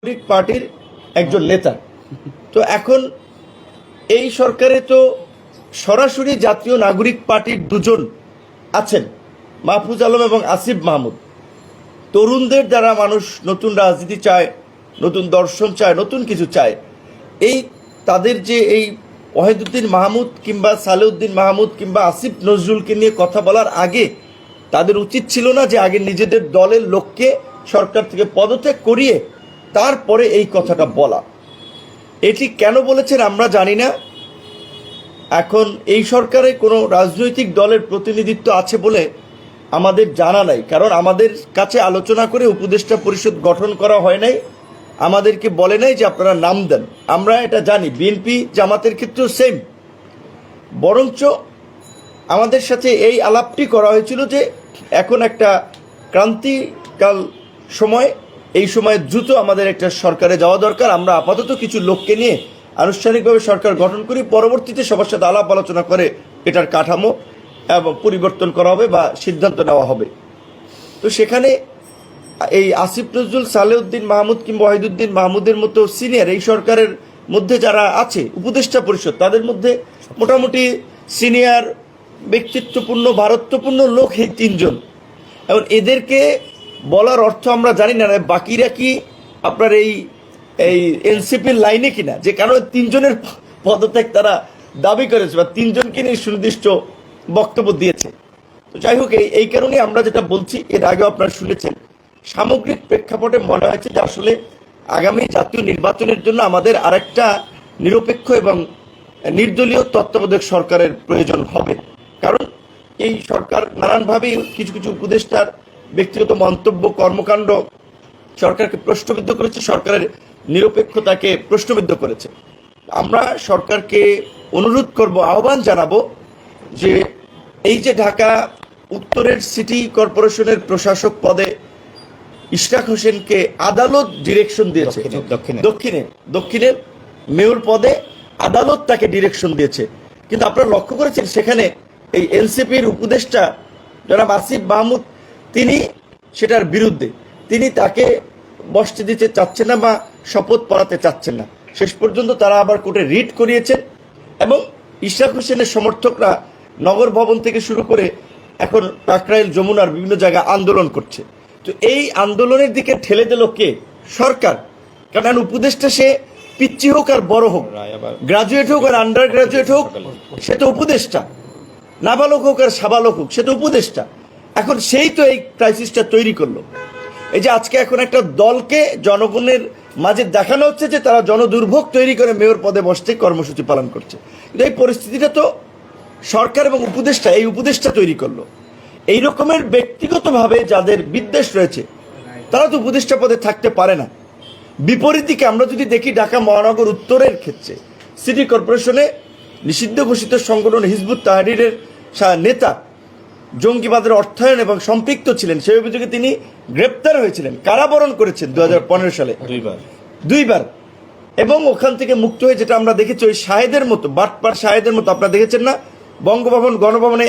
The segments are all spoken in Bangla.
নাগরিক পার্টির একজন নেতা। তো এখন এই সরকারে তো সরাসরি জাতীয় নাগরিক পার্টির দুজন আছেন, মাহফুজ আলম এবং আসিফ মাহমুদ। তরুণদের দ্বারা মানুষ নতুন রাজনীতি চায়, নতুন দর্শন চায়, নতুন কিছু চায়। এই তাদের যে এই ওয়াহিদুদ্দিন মাহমুদ কিংবা সালেউদ্দিন মাহমুদ কিংবা আসিফ নজরুলকে নিয়ে কথা বলার আগে তাদের উচিত ছিল না যে আগে নিজেদের দলের লোককে সরকার থেকে পদত্যাগ করিয়ে তারপরে এই কথাটা বলা। এটি কেন বলেছেন আমরা জানি না। এখন এই সরকারে কোনো রাজনৈতিক দলের প্রতিনিধিত্ব আছে বলে আমাদের জানা নাই, কারণ আমাদের কাছে আলোচনা করে উপদেষ্টা পরিষদ গঠন করা হয় নাই, আমাদেরকে বলে নাই যে আপনারা নাম দেন। আমরা এটা জানি, বিএনপি জামাতের ক্ষেত্রেও সেম। বরঞ্চ আমাদের সাথে এই আলাপটি করা হয়েছিল যে এখন একটা ক্রান্তিকাল সময়, এই সময় দ্রুত আমাদের একটা সরকারে যাওয়া দরকার। আমরা আপাতত কিছু লোককে নিয়ে আনুষ্ঠানিকভাবে সরকার গঠন করি, পরবর্তীতে সবার সাথে আলাপ আলোচনা করে এটার কাঠামো এবং পরিবর্তন করা হবে বা সিদ্ধান্ত নেওয়া হবে। তো সেখানে এই আসিফ নজরুল, সালেউদ্দিন মাহমুদ কিংবা ওয়াহিদুদ্দিন মাহমুদের মতো সিনিয়র এই সরকারের মধ্যে যারা আছে উপদেষ্টা পরিষদ, তাদের মধ্যে মোটামুটি সিনিয়র ব্যক্তিত্বপূর্ণ ভারত্বপূর্ণ লোক এই তিনজন। এবং এদেরকে বলার অর্থ আমরা জানি না বাকিরা কি আপনার এই এনসিপির লাইনে কিনা, যে কারণ তিনজনের পদত্যাগ তারা দাবি করেছে বা তিনজনকে নিয়ে সুনির্দিষ্ট বক্তব্য দিয়েছে। তো যাই হোক, এই কারণে আমরা যেটা বলছি, এর আগেও আপনারা শুনেছেন, সামগ্রিক প্রেক্ষাপটে মনে হয়েছে যে আসলে আগামী জাতীয় নির্বাচনের জন্য আমাদের আরেকটা নিরপেক্ষ এবং নির্দলীয় তত্ত্বাবধায়ক সরকারের প্রয়োজন হবে। কারণ এই সরকার নানানভাবে কিছু কিছু উপদেষ্টার ব্যক্তিগত মন্তব্য, কর্মকাণ্ড সরকারকে প্রশ্নবিদ্ধ করেছে, সরকারের নিরপেক্ষতাকে প্রশ্নবিদ্ধ করেছে। আমরা সরকারকে অনুরোধ করব, আহ্বান জানাবো যে এই যে ঢাকা উত্তরের সিটি কর্পোরেশনের প্রশাসক পদে ইশরাক হোসেনকে আদালত ডিরেকশন দিয়েছে, দক্ষিণের মেয়র পদে আদালত তাকে ডিরেকশন দিয়েছে, কিন্তু আপনারা লক্ষ্য করেছেন সেখানে এই এনসিপির উপদেষ্টা জনাব আসিফ মাহমুদ তিনি সেটার বিরুদ্ধে, তিনি তাকে বসতে দিতে চাচ্ছেন না বা শপথ পড়াতে চাচ্ছেন না। শেষ পর্যন্ত তারা আবার কোর্টে রিট করিয়েছেন এবং ইশরাক হোসেনের সমর্থকরা নগর ভবন থেকে শুরু করে এখন কাকরাইল, যমুনার বিভিন্ন জায়গায় আন্দোলন করছে। তো এই আন্দোলনের দিকে ঠেলে দিল কে? সরকার। কারণ উপদেষ্টা সে পিচ্ছি হোক আর বড় হোক, গ্রাজুয়েট হোক আর আন্ডার গ্রাজুয়েট হোক, সে তো উপদেষ্টা। নাবালক হোক আর সাবালক হোক, সে তো উপদেষ্টা। এখন সেই তো এই ক্রাইসিসটা তৈরি করলো। এই যে আজকে এখন একটা দলকে জনগণের মাঝে দেখানো হচ্ছে যে তারা জনদুর্ভোগ তৈরি করে মেয়র পদে বসতে কর্মসূচি পালন করছে, কিন্তু এই পরিস্থিতিটা তো সরকার এবং উপদেষ্টা, এই উপদেষ্টা তৈরি করলো। এই রকমের ব্যক্তিগতভাবে যাদের বিদ্বেষ রয়েছে তারা তো উপদেষ্টা পদে থাকতে পারে না। বিপরীত দিকে আমরা যদি দেখি, ঢাকা মহানগর উত্তরের ক্ষেত্রে সিটি কর্পোরেশনে নিষিদ্ধ ঘোষিত সংগঠন হিজবুত তাহরীরের নেতা জঙ্গিবাদের অর্থায়ন এবং সম্পৃক্ত ছিলেন, সেই অভিযোগে তিনি গ্রেপ্তার হয়েছিলেন, কারাবরণ করেছেন 2015 সালে দুইবার, এবং ওখান থেকে মুক্ত হয়ে যেটা আমরা দেখেছি ওই শাহেদের মতো, বাটপার শাহেদের মতো, আপনারা দেখেছেন না বঙ্গভবন গণভবনে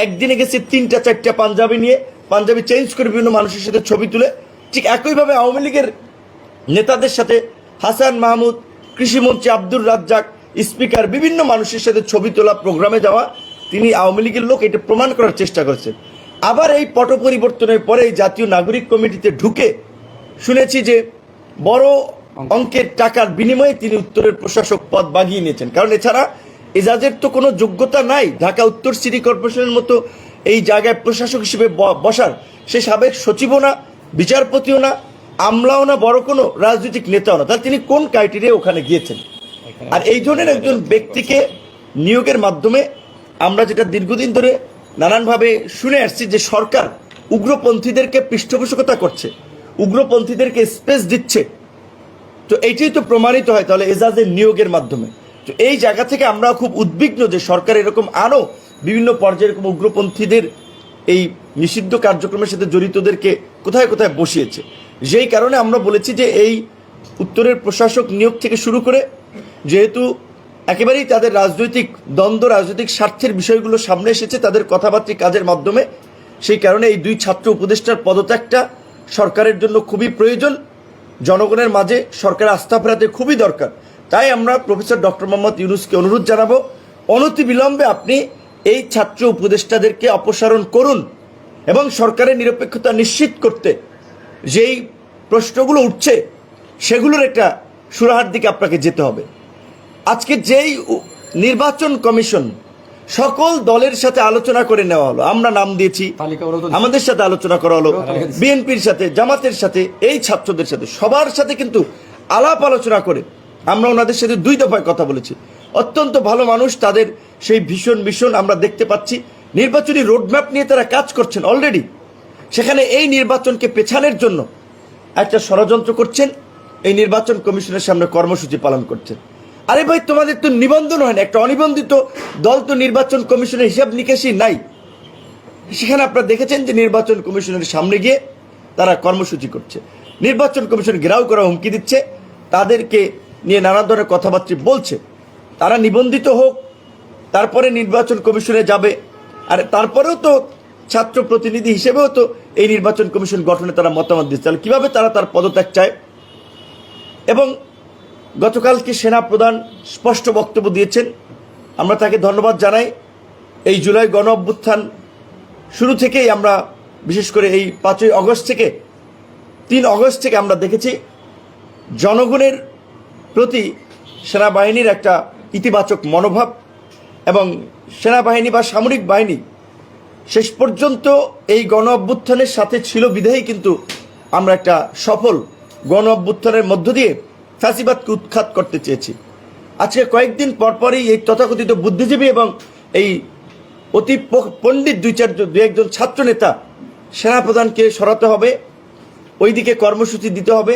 একদিনে গেছে 3-4টা পাঞ্জাবি নিয়ে, পাঞ্জাবি চেঞ্জ করে বিভিন্ন মানুষের সাথে ছবি তুলে। ঠিক একইভাবে আওয়ামী লীগের নেতাদের সাথে হাসান মাহমুদ, কৃষিমন্ত্রী আব্দুর রাজ্জাক, স্পিকার, বিভিন্ন মানুষের সাথে ছবি তোলা, প্রোগ্রামে যাওয়া, তিনি আওয়ামী লীগের লোক, এটা প্রমাণ করার চেষ্টা করেছেন। আবার এই পট পরিবর্তনের পরে এই জাতীয় নাগরিক কমিটিতে ঢুকে শুনেছি যে বড় অঙ্কের টাকার বিনিময়ে তিনি উত্তরের প্রশাসক পদ বাগিয়ে নিয়েছেন। কারণ এছাড়া এজাজের তো কোনো যোগ্যতা নাই ঢাকা উত্তর সিটি কর্পোরেশনের মতো এই জায়গায় প্রশাসক হিসেবে বসার। সে সাবেক সচিবও না, বিচারপতিও না, আমলাও না, বড় কোনো রাজনৈতিক নেতাও না। তাহলে তিনি কোন ক্রাইটেরিয়া ওখানে গিয়েছেন? আর এই ধরনের একজন ব্যক্তিকে নিয়োগের মাধ্যমে আমরা যেটা দীর্ঘদিন ধরে নানানভাবে শুনে আসছি যে সরকার উগ্রপন্থীদেরকে পৃষ্ঠপোষকতা করছে, উগ্রপন্থীদেরকে স্পেস দিচ্ছে। তো এইটাই তো প্রমাণিত হয় তাহলে এজাজের নিয়োগের মাধ্যমে। তো এই জায়গা থেকে আমরা খুব উদ্বিগ্ন যে সরকার এরকম আরও বিভিন্ন পর্যায়ে এরকম উগ্রপন্থীদের এই নিষিদ্ধ কার্যক্রমের সাথে জড়িতদেরকে কোথায় কোথায় বসিয়েছে। যেই কারণে আমরা বলেছি যে এই উত্তরের প্রশাসক নিয়োগ থেকে শুরু করে, যেহেতু একেবারেই তাদের রাজনৈতিক দ্বন্দ্ব, রাজনৈতিক স্বার্থের বিষয়গুলো সামনে এসেছে তাদের কথাবার্তা কাজের মাধ্যমে, সেই কারণে এই দুই ছাত্র উপদেষ্টার পদত্যাগটা সরকারের জন্য খুবই প্রয়োজন। জনগণের মাঝে সরকারের আস্থা ফেরাতে খুবই দরকার। তাই আমরা প্রফেসর ডক্টর মোহাম্মদ ইউনূসকে অনুরোধ জানাবো, অনতিবিলম্বে আপনি এই ছাত্র উপদেষ্টাদেরকে অপসারণ করুন এবং সরকারের নিরপেক্ষতা নিশ্চিত করতে যেই প্রশ্নগুলো উঠছে সেগুলোর একটা সুরাহার দিকে আপনাকে যেতে হবে। আজকে যেই নির্বাচন কমিশন সকল দলের সাথে আলোচনা করে নেওয়া হলো, আমরা নাম দিয়েছি, আমাদের সাথে আলোচনা করা হলো, বিএনপির সাথে, জামাতের সাথে, এই ছাত্রদের সাথে, সবার সাথে কিন্তু আলাপ আলোচনা করে আমরা ওনাদের সাথে 2 দফায় কথা বলেছি। অত্যন্ত ভালো মানুষ, তাদের সেই ভীষণ আমরা দেখতে পাচ্ছি নির্বাচনী রোডম্যাপ নিয়ে তারা কাজ করছেন অলরেডি। সেখানে এই নির্বাচনকে পেছানোর জন্য একটা ষড়যন্ত্র করছেন, এই নির্বাচন কমিশনের সামনে কর্মসূচি পালন করছেন। আরে ভাই, তোমাদের তো নিবন্ধন হয় না, একটা অনিবন্ধিত দল তো নির্বাচন কমিশনের হিসাব নিকাশই নাই। সেখানে আপনারা দেখেছেন যে নির্বাচন কমিশনের সামনে গিয়ে তারা কর্মসূচি করছে, নির্বাচন কমিশন ঘেরাও করা হুমকি দিচ্ছে, তাদেরকে নিয়ে নানা ধরনের কথাবার্তা বলছে। তারা নিবন্ধিত হোক, তারপরে নির্বাচন কমিশনে যাবে, আর তারপরেও তো ছাত্র প্রতিনিধি হিসেবেও তো এই নির্বাচন কমিশন গঠনে তারা মতামত দিচ্ছে। তাহলে কীভাবে তারা তার পদত্যাগ চায়? এবং গতকালকে সেনা প্রধান স্পষ্ট বক্তব্য দিয়েছেন, আমরা তাকে ধন্যবাদ জানাই। এই জুলাই গণ অভ্যুত্থান শুরু থেকেই আমরা, বিশেষ করে এই 5ই আগস্ট থেকে 3 আগস্ট থেকে আমরা দেখেছি জনগণের প্রতি সেনাবাহিনীর একটা ইতিবাচক মনোভাব, এবং সেনাবাহিনী বা সামরিক বাহিনী শেষ পর্যন্ত এই গণ অভ্যুত্থানের সাথে ছিল বিধায়ী কিন্তু আমরা একটা সফল গণ অভ্যুত্থানের মধ্য দিয়ে ফ্যাসিবাদকে উৎখাত করতে চেয়েছি। আজকে কয়েকদিন পরপরই এই তথাকথিত বুদ্ধিজীবী এবং এই অতি পণ্ডিত 2-1জন ছাত্র নেতা সেনাপ্রধানকে সরাতে হবে, ওইদিকে কর্মসূচি দিতে হবে,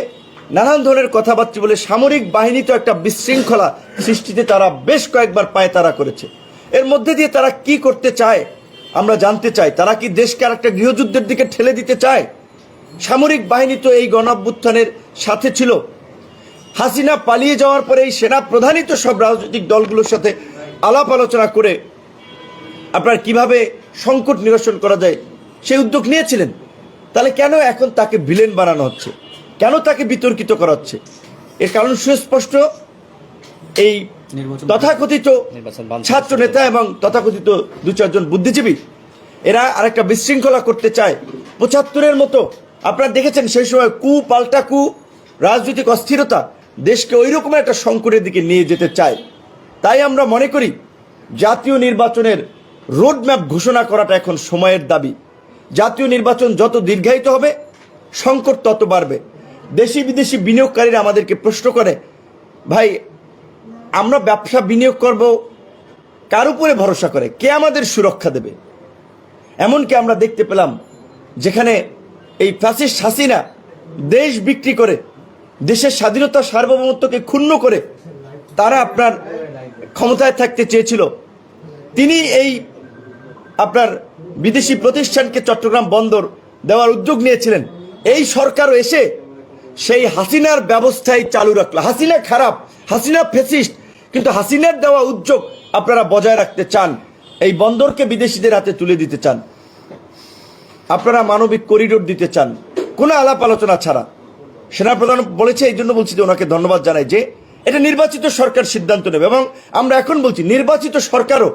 নানান ধরনের কথাবার্তা বলে সামরিক বাহিনী তো একটা বিশৃঙ্খলা সৃষ্টিতে তারা বেশ কয়েকবার পায়তারা করেছে। এর মধ্যে দিয়ে তারা কি করতে চায় আমরা জানতে চাই। তারা কি দেশকে আর একটা গৃহযুদ্ধের দিকে ঠেলে দিতে চায়? সামরিক বাহিনী তো এই গণ অভ্যুত্থানের সাথে ছিল। হাসিনা পালিয়ে যাওয়ার পরে এই সেনা প্রধানই তো সব রাজনৈতিক দলগুলোর সাথে আলাপ আলোচনা করে আপনার কিভাবে সংকট নিরসন করা যায় সেই উদ্যোগ নিয়েছিলেন। তাহলে কেন এখন তাকে ভিলেন বানানো হচ্ছে? কেন তাকে বিতর্কিত করা হচ্ছে? এর কারণ সুস্পষ্ট। এই তথাকথিত ছাত্র নেতা এবং তথাকথিত 2-4জন বুদ্ধিজীবী এরা আরেকটা বিশৃঙ্খলা করতে চায় 75-এর মতো। আপনারা দেখেছেন সেই সময় পাল্টা কু, রাজনৈতিক অস্থিরতা দেশকে ওই রকম একটা সংকটের দিকে নিয়ে যেতে চায়। তাই আমরা মনে করি জাতীয় নির্বাচনের রোডম্যাপ ঘোষণা করাটা এখন সময়ের দাবি। জাতীয় নির্বাচন যত দীর্ঘায়িত হবে সংকট তত বাড়বে। দেশি বিদেশি বিনিয়োগকারীরা আমাদেরকে প্রশ্ন করে, ভাই আমরা ব্যবসা বিনিয়োগ করব কার উপরে ভরসা করে? কে আমাদের সুরক্ষা দেবে? এমনকি আমরা দেখতে পেলাম যেখানে এই ফ্যাসিস্ট হাসিনা দেশ বিক্রি করে, দেশের স্বাধীনতা সার্বভৌমত্বকে ক্ষুণ্ণ করে তারা আপনার ক্ষমতায় থাকতে চেয়েছিল, তিনি এই আপনার বিদেশি প্রতিষ্ঠানকে চট্টগ্রাম বন্দর দেওয়ার উদ্যোগ নিয়েছিলেন। এই সরকারও এসে সেই হাসিনার ব্যবস্থাই চালু রাখলো। হাসিনা খারাপ, হাসিনা ফ্যাসিস্ট, কিন্তু হাসিনার দেওয়া উদ্যোগ আপনারা বজায় রাখতে চান, এই বন্দরকে বিদেশিদের হাতে তুলে দিতে চান, আপনারা মানবিক করিডোর দিতে চান কোনো আলাপ আলোচনা ছাড়া। সেনাপ্রধান বলেছে, এই জন্য বলছি যে ওনাকে ধন্যবাদ জানাই যে এটা নির্বাচিত সরকার সিদ্ধান্ত নেবে। এবং আমরা এখন বলছি নির্বাচিত সরকারও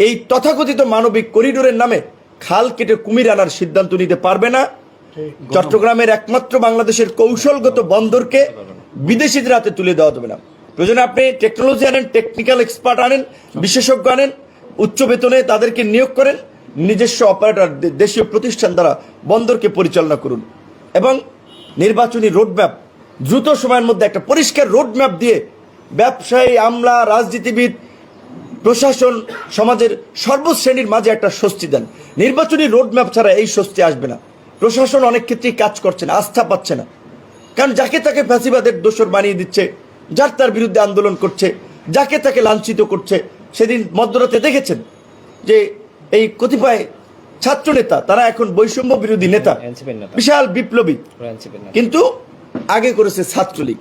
এই তথাকথিত মানবিক করিডোরের নামে খাল কেটে কুমির আনার সিদ্ধান্ত নিতে পারবে না। চট্টগ্রামের একমাত্র বাংলাদেশের কৌশলগত বন্দরকে বিদেশিদের হাতে তুলে দেওয়া যাবে না। প্রয়োজনে আপনি টেকনোলজি আনেন, টেকনিক্যাল এক্সপার্ট আনেন, বিশেষজ্ঞ আনেন, উচ্চ বেতনে তাদেরকে নিয়োগ করেন, নিজস্ব অপারেটর দেশীয় প্রতিষ্ঠান দ্বারা বন্দরকে পরিচালনা করুন, এবং নির্বাচনী রোডম্যাপ দ্রুত সময়ের মধ্যে একটা পরিষ্কার রোডম্যাপ দিয়ে ব্যবসায়ী, আমলা, রাজনীতিবিদ, প্রশাসন, সমাজের সর্বশ্রেণীর মাঝে একটা স্বস্তি দেন। নির্বাচনী রোডম্যাপ ছাড়া এই স্বস্তি আসবে না। প্রশাসন অনেক ক্ষেত্রেই কাজ করছে না, আস্থা পাচ্ছে না, কারণ যাকে তাকে ফ্যাসিবাদের দোসর বানিয়ে দিচ্ছে, যার তার বিরুদ্ধে আন্দোলন করছে, যাকে তাকে লাঞ্ছিত করছে। সেদিন মধ্যরাতে দেখেছেন যে এই কতিপয় ছাত্র নেতা তারা এখন বৈষম্য বিরোধী নেতা, বিশাল বিপ্লবী, কিন্তু আগে করেছে ছাত্রলীগ।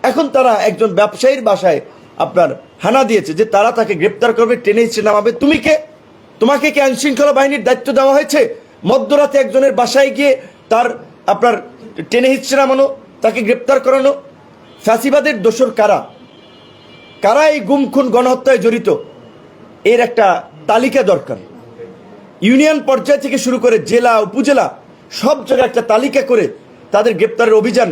এখন তারা একজন ব্যবসায়ীর বাসায় আপনার হানা দিয়েছে যে তারা তাকে গ্রেপ্তার করবে, টেনে হিচড়ে নামাবে। তুমি কে? তোমাকে কি আইন শৃঙ্খলা বাহিনীর দায়িত্ব দেওয়া হয়েছে মধ্যরাতে একজনের বাসায় গিয়ে তার আপনার টেনে হিচড়ে নামানো, তাকে গ্রেপ্তার করানো, ফ্যাসিবাদের দোসর কারা কারা এই গুম খুন গণহত্যায় জড়িত, এর একটা তালিকা দরকার। ইউনিয়ন পর্যায় থেকে শুরু করে জেলা উপজেলা সব জায়গায় একটা তালিকা করে তাদের গ্রেপ্তারের অভিযান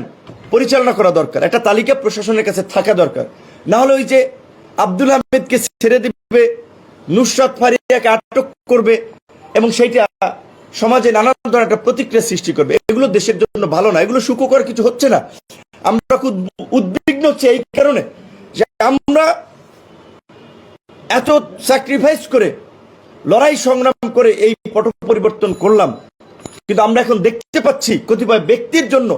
পরিচালনা করা দরকার। একটা তালিকা প্রশাসনের কাছে থাকা দরকার। না হলে ওই যে আব্দুল হামিদকে ছেড়ে দিবে, নুসরাত ফারিয়াকে আটক করবে এবং সেইটা সমাজে নানান ধরনের একটা প্রতিক্রিয়া সৃষ্টি করবে, এগুলো দেশের জন্য ভালো না, এগুলো সুখকর কিছু হচ্ছে না। আমরা খুব উদ্বিগ্ন হচ্ছে এই কারণে যে আমরা এত স্যাক্রিফাইস করে লড়াই সংগ্রাম করে এই পট পরিবর্তন করলাম, কিন্তু আমরা এখন দেখতে পাচ্ছি কতিপয় ব্যক্তির জন্য,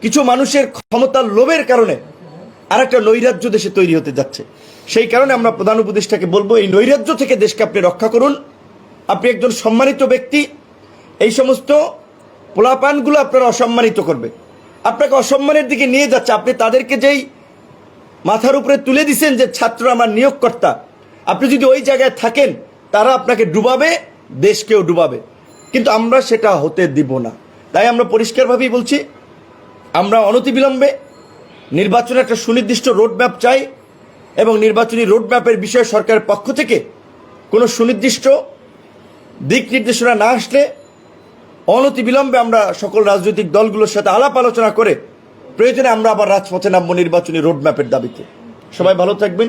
কিছু মানুষের ক্ষমতার লোভের কারণে আরেকটা নৈরাজ্য দেশে তৈরি হতে যাচ্ছে। সেই কারণে আমরা প্রধান উপদেষ্টাকে বলবো, এই নৈরাজ্য থেকে দেশকে আপনি রক্ষা করুন। আপনি একজন সম্মানিত ব্যক্তি, এই সমস্ত পোলাপানগুলো আপনারা অসম্মানিত করবে, আপনাকে অসম্মানের দিকে নিয়ে যাচ্ছে। আপনি তাদেরকে যেই মাথার উপরে তুলে দিচ্ছেন যে ছাত্র আমার নিয়োগকর্তা, আপনি যদি ওই জায়গায় থাকেন তারা আপনাকে ডুবাবে, দেশকেও ডুবাবে, কিন্তু আমরা সেটা হতে দিব না। তাই আমরা পরিষ্কারভাবেই বলছি, আমরা অনতিবিলম্বে নির্বাচনের একটা সুনির্দিষ্ট রোডম্যাপ চাই এবং নির্বাচনী রোডম্যাপের বিষয়ে সরকারের পক্ষ থেকে কোনো সুনির্দিষ্ট দিক নির্দেশনা না আসলে অনতিবিলম্বে আমরা সকল রাজনৈতিক দলগুলোর সাথে আলাপ আলোচনা করে প্রয়োজনে আমরা আবার রাজপথে নামবো নির্বাচনী রোডম্যাপের দাবিতে। সবাই ভালো থাকবেন।